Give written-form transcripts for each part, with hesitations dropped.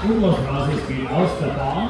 Umlaufstraße geht aus der Bahn.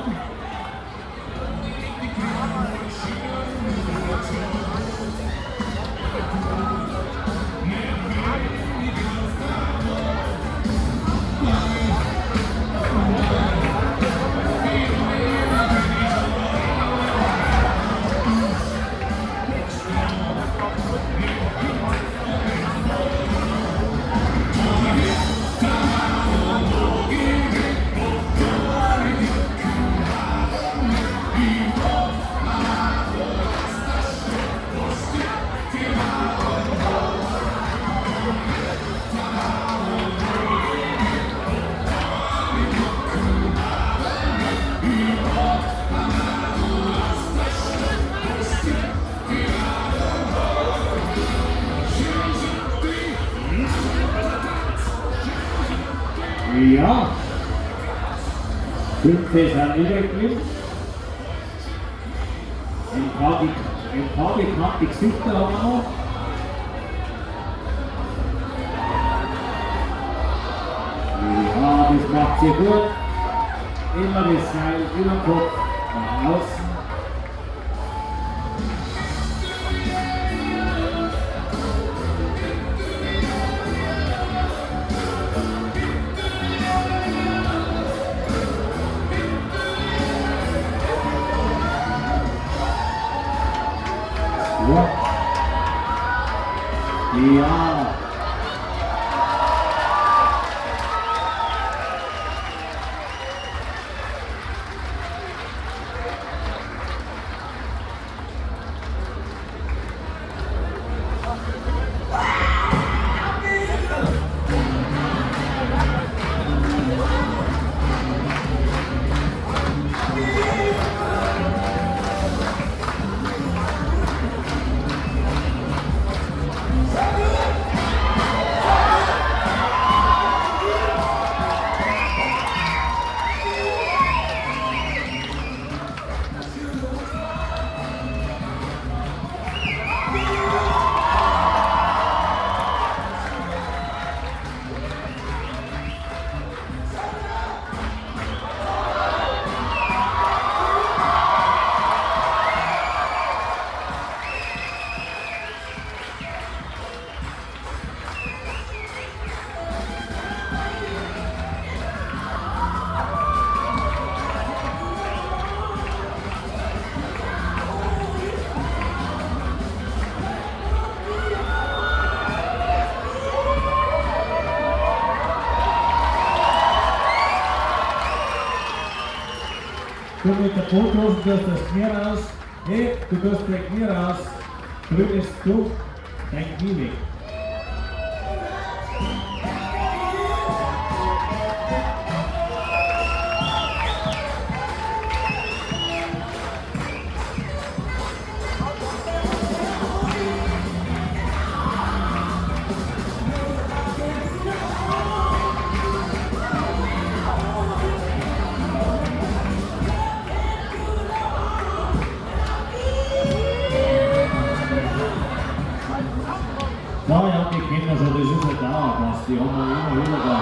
Ja, 5. sind übrig. Ein paar bekannte Gesichter haben wir noch. Ja, das macht sie gut. Immer das Seil über den Kopf nach außen. Ja. Du mit der Fotos, du hast das Knie raus. Hey, du tust dein Knie raus. Drückst du dein Knie weg. Ja, ja, die kennen schon, das ist ein Dauerpass, die haben wir immer wieder da.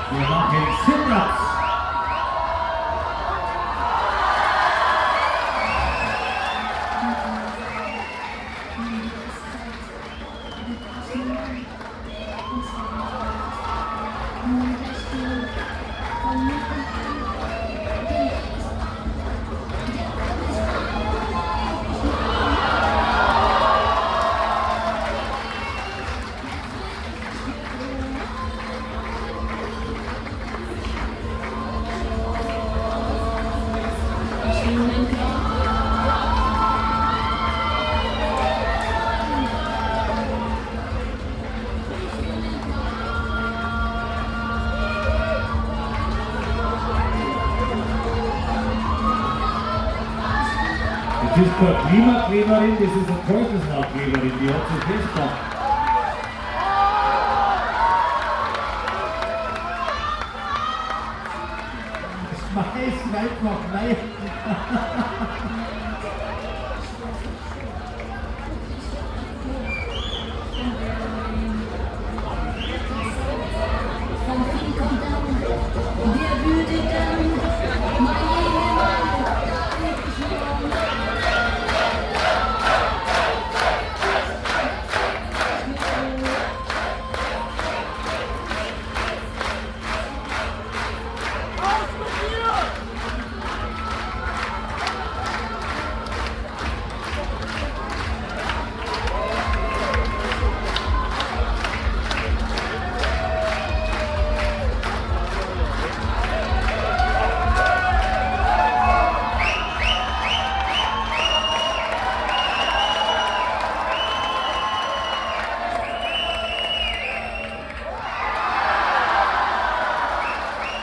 Wir machen Sit-Ups. Das ist keine Klimakleberin, das ist eine Teufelshaarkleberin, die hat sich festgemacht. Schmeiß einfach rein. Vom Vieh kommt dann der wüde Damm, mein Ehemann, da leg ich nur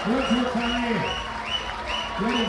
Good, Kai. Good.